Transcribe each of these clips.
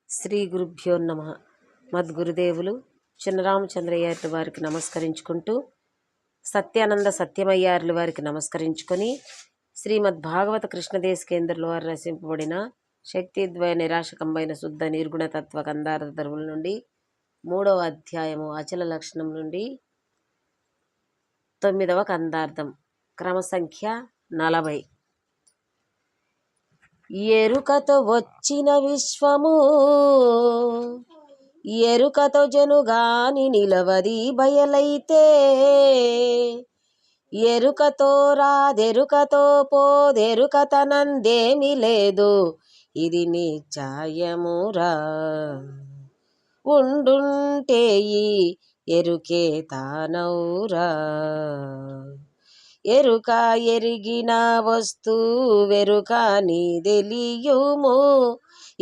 శ్రీ గురుభ్యో నమ. మద్గురుదేవులు చిన్నరామచంద్రయ్యార్ల వారికి నమస్కరించుకుంటూ, సత్యానంద సత్యమయ్యార్ల వారికి నమస్కరించుకొని, శ్రీమద్ భాగవత కృష్ణదేశ కేంద్రుల వారు రచింపబడిన శక్తిద్వయ నిరాశకంబైన శుద్ధ నిర్గుణతత్వ కందార్థ ధర్ముల నుండి 3వ అధ్యాయము అచల లక్షణం నుండి 9వ కందార్థం క్రమసంఖ్య 40. ఎరుకతో వచ్చిన విశ్వము ఎరుకతో జనుగాని నిలవది బయలైతే, ఎరుకతో రాదెరుకతో పోదెరుకతనందేమి లేదు, ఇది నిశ్చయమురా. ఉండుంటే ఈ ఎరుకే తానౌరా. ఎరుక ఎరిగిన వస్తు వెరుక నీ తెలియుము,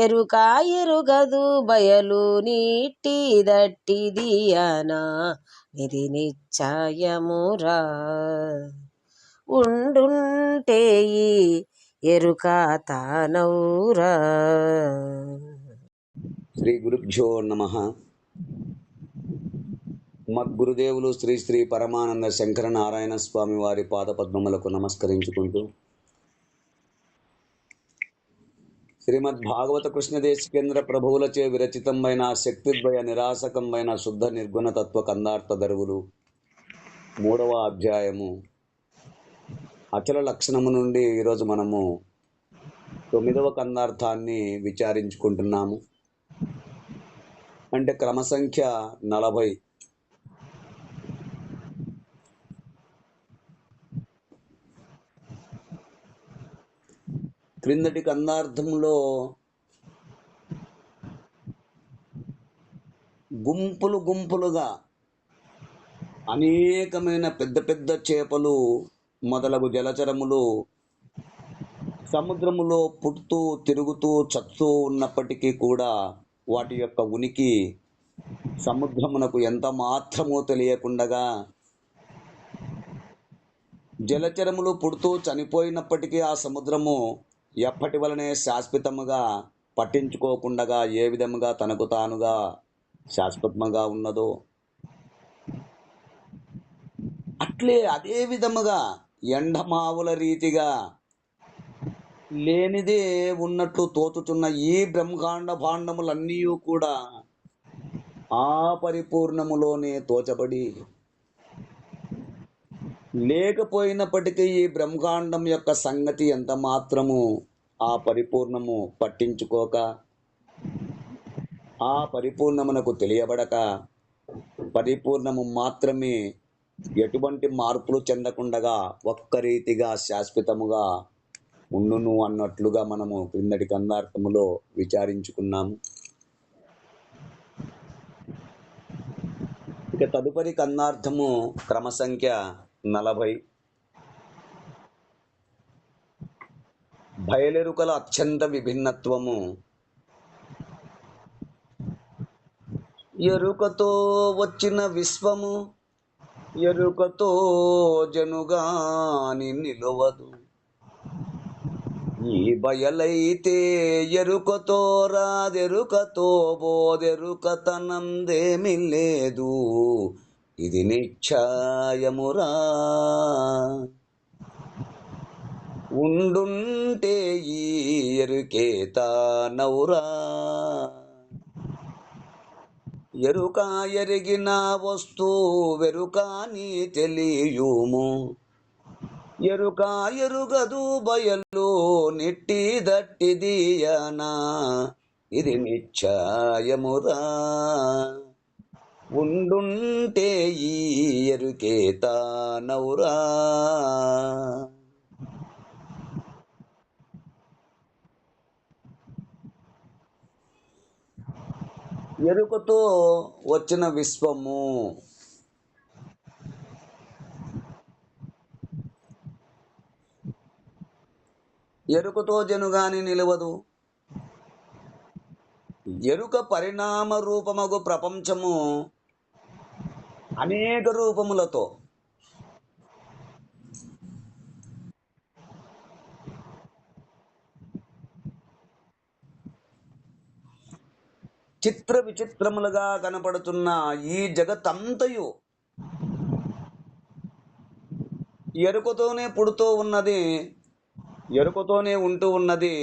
ఎరుక ఎరుగదు బయలు నీటి దట్టిది అనా, ఇది నిశ్చయమురా. ఉండుంటే ఈ ఎరుక తానౌరా. శ్రీ గురుభ్యో నమః. మద్గురుదేవులు శ్రీ శ్రీ పరమానంద శంకర నారాయణ స్వామి వారి పాదపద్మములకు నమస్కరించుకుంటూ, శ్రీమద్ భాగవత కృష్ణదేశ కేంద్ర ప్రభువులచే విరచితమైన శక్తిద్వయ నిరాశకంబైన శుద్ధ నిర్గుణ తత్వ కందార్థ ధరువులు 3వ అధ్యాయము అచల లక్షణము నుండి ఈరోజు మనము 9వ కందార్థాన్ని విచారించుకుంటున్నాము. అంటే క్రమసంఖ్య 40. క్రిందటి కందార్థంలో గుంపులుగా అనేకమైన పెద్ద పెద్ద చేపలు మొదలగు జలచరములు సముద్రములో పుడుతూ తిరుగుతూ చస్తూ ఉన్నప్పటికీ కూడా వాటి యొక్క ఉనికి సముద్రమునకు ఎంత మాత్రమూ తెలియకుండగా, జలచరములు పుడుతూ చనిపోయినప్పటికీ ఆ సముద్రము ఎప్పటి వలనే శాశ్వతముగా పట్టించుకోకుండా ఏ విధముగా తనకు తానుగా శాశ్వతముగా ఉన్నదో, అట్లే అదే విధముగా ఎండమావుల రీతిగా లేనిదే ఉన్నట్లు తోచుతున్న ఈ బ్రహ్మాండ భాండములన్నీ కూడా ఆ పరిపూర్ణములోనే తోచబడి, లేకపోయినప్పటికీ ఈ బ్రహ్మాండం యొక్క సంగతి ఎంత మాత్రము ఆ పరిపూర్ణము పట్టించుకోక, ఆ పరిపూర్ణమునకు తెలియబడక, పరిపూర్ణము మాత్రమే ఎటువంటి మార్పులు చెందకుండగా ఒక్క రీతిగా శాశ్వతముగా ఉండును అన్నట్లుగా మనము క్రిందటి కందార్థములో విచారించుకున్నాము. ఇక తదుపరి కందార్థము క్రమసంఖ్య 40. బయలెరుకల అత్యంత విభిన్నత్వము. ఎరుకతో వచ్చిన విశ్వము ఎరుకతో జనుగాని నిలవదు, ఈ బయలైతే ఎరుకతో రాదెరుకతో బోదెరుకతనందేమి లేదు, ఇది నిశ్చయమురా. ఉండుంటే ఈ ఎరుకే తానౌరా. ఎరుక ఎరిగిన వస్తు వెరుక నీ తెలియుము, ఎరుక ఎరుగదు బయలు నిట్టి దట్టిది అనా, ఇది నిశ్చయమురా. ఉండుంటే ఈ ఎరుకే తానౌరా. ఎరుకతో వచ్చిన విశ్వము ఎరుకతో జనుగాని నిలవదు. ఎరుక పరిణామ రూపమగు ప్రపంచము అనేక రూపములతో, చిత్ర విచిత్రములుగా కనపడుతున్న ఈ జగత్తంతయు ఎరుకతోనే పుడుతూ ఉన్నది, ఎరుకతోనే ఉంటూ ఉన్నది.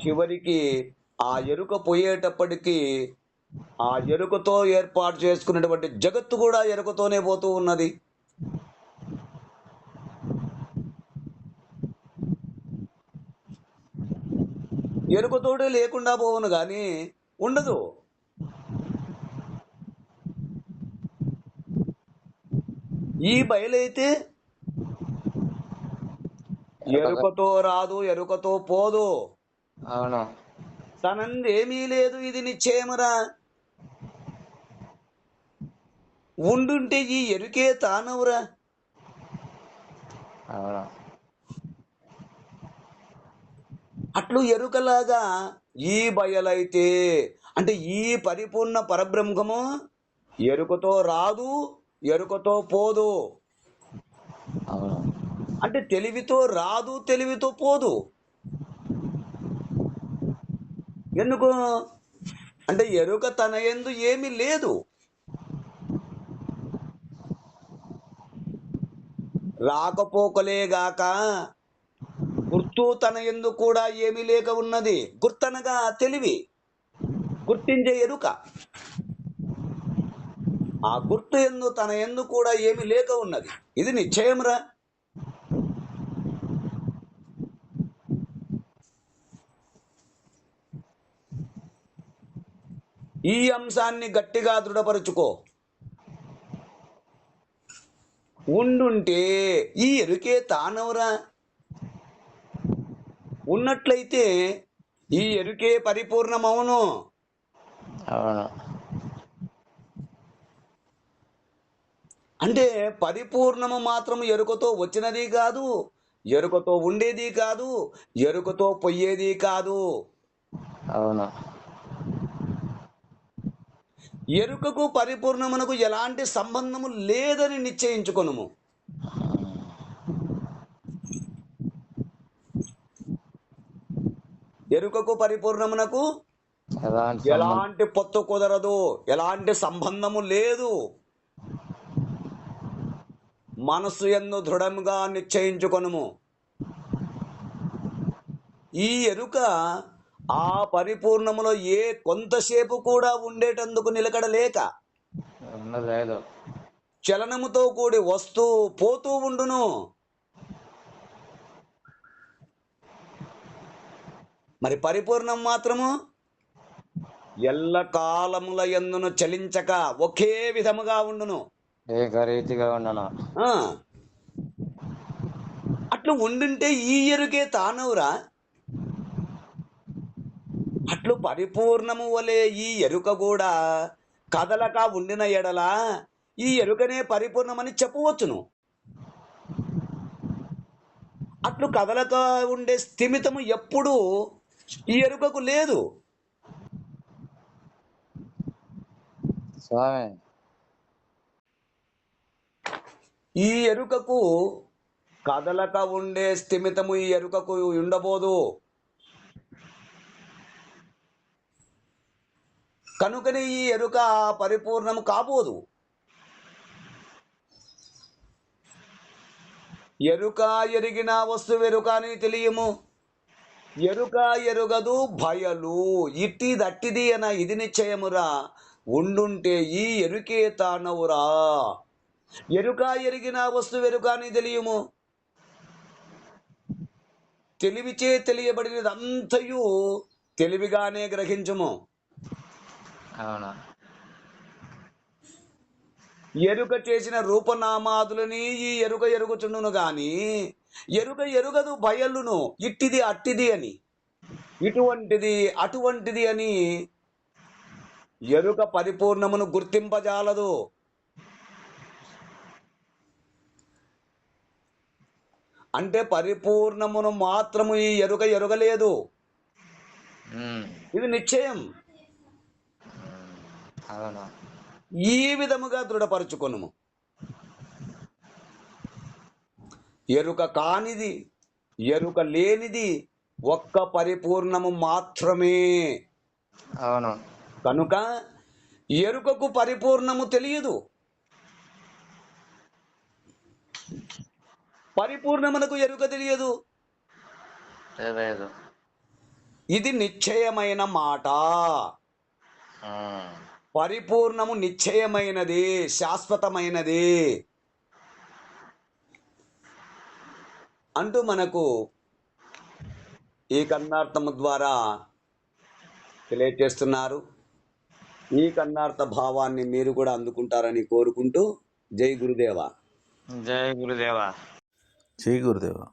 చివరికి ఆ ఎరుక పోయేటప్పటికీ ఆ ఎరుకతో ఏర్పాటు చేసుకున్నటువంటి జగత్తు కూడా ఎరుకతోనే పోతూ ఉన్నది. ఎరుకతోడే లేకుండా పోవును కానీ ఉండదు. ఈ బయలైతే ఎరుకతో రాదు, ఎరుకతో పోదు. అవును. తనందేమీ లేదు, ఇది నిశ్చయమురా. ఉండుంటే ఈ ఎరుకే తానవురా. అవును. అట్లు ఎరుకలాగా ఈ బయలైతే అంటే ఈ పరిపూర్ణ పరబ్రహ్మము ఎరుకతో రాదు, ఎరుకతో పోదు. అవును. అంటే తెలివితో రాదు, తెలివితో పోదు. ఎందుకు అంటే ఎరుక తన యందు ఏమీ లేదు. రాకపోకలేగాక గుర్తు తన యందు కూడా ఏమీ లేక ఉన్నది. గుర్తనగా తెలివి, గుర్తించే ఎరుక. ఆ గుర్తు యందు తన యందు కూడా ఏమీ లేక ఉన్నది. ఇది నిశ్చయమురా. ఈ అంశాన్ని గట్టిగా దృఢపరుచుకో. ఉండుంటే ఈ ఎరుకే తానవురా. ఉన్నట్లయితే ఈ ఎరుకే పరిపూర్ణమవును. అవును. అంటే పరిపూర్ణము మాత్రం ఎరుకతో వచ్చినది కాదు, ఎరుకతో ఉండేది కాదు, ఎరుకతో పోయేది కాదు. అవును. ఎరుకకు పరిపూర్ణమునకు ఎలాంటి సంబంధము లేదని నిశ్చయించుకొనుము. ఎరుకకు పరిపూర్ణమునకు ఎలాంటి పొత్తు కుదరదు, ఎలాంటి సంబంధము లేదు. మనస్సు యందు దృఢముగా నిశ్చయించుకొనుము. ఈ ఎరుక ఆ పరిపూర్ణములో ఏ కొంతసేపు కూడా ఉండేటందుకు నిలకడలేక లేదు, చలనముతో కూడి వస్తూ పోతూ ఉండును. మరి పరిపూర్ణం మాత్రము ఎల్ల కాలముల యందును చలించక ఒకే విధముగా ఉండును, ఏకరీతిగా ఉండను. అట్లు ఉండుంటే ఈ ఎరుకే తానవురా. అట్లు పరిపూర్ణము వలె ఈ ఎరుక కూడా కదలక ఉండిన ఎడల ఈ ఎరుకనే పరిపూర్ణమని చెప్పవచ్చును. అట్లు కదలక ఉండే స్థిమితము ఎప్పుడూ ఈ ఎరుకకు లేదు. స్వామి, ఈ ఎరుకకు కదలక ఉండే స్థిమితము ఈ ఎరుకకు ఉండబోదు. కనుకనే ఈ ఎరుక పరిపూర్ణము కాబోదు. ఎరుక ఎరిగిన వస్తువు ఎరుక అని తెలియము. ఎరుక ఎరుగదు భయలు, ఇట్టి దట్టిది అన ఇది నిశ్చయమురా. ఉండుంటే ఈ ఎరుకే తానవురా. ఎరుక ఎరిగిన వస్తువు ఎరుక అని తెలియము. తెలివిచే తెలియబడినదంతయు తెలివిగానే గ్రహించుము. అవునా. ఎరుక చేసిన రూపనామాదులని ఈ ఎరుక ఎరుగుచుండును గాని ఎరుక ఎరుగదు భయలును, ఇట్టిది అట్టిది అని, ఇటువంటిది అటువంటిది అని ఎరుక పరిపూర్ణమును గుర్తింపజాలదు. అంటే పరిపూర్ణమును మాత్రము ఈ ఎరుక ఎరుగలేదు. ఇది నిశ్చయం. ఈ విధముగా దృఢపరచుకొనుము. ఎరుక కానిది, ఎరుక లేనిది ఒక్క పరిపూర్ణము మాత్రమే. అవును. కనుక ఎరుకకు పరిపూర్ణము తెలియదు, పరిపూర్ణమునకు ఎరుక తెలియదు. లేదు. ఇది నిశ్చయమైన మాట. ఉమ్. పరిపూర్ణము నిశ్చయమైనది, శాశ్వతమైనది అంటూ మనకు ఈ కన్నార్థము ద్వారా తెలియచేస్తున్నారు. ఈ కన్నార్థ భావాన్ని మీరు కూడా అందుకుంటారని కోరుకుంటూ జై గురుదేవ. జై గురుదేవా. జై గురుదేవ.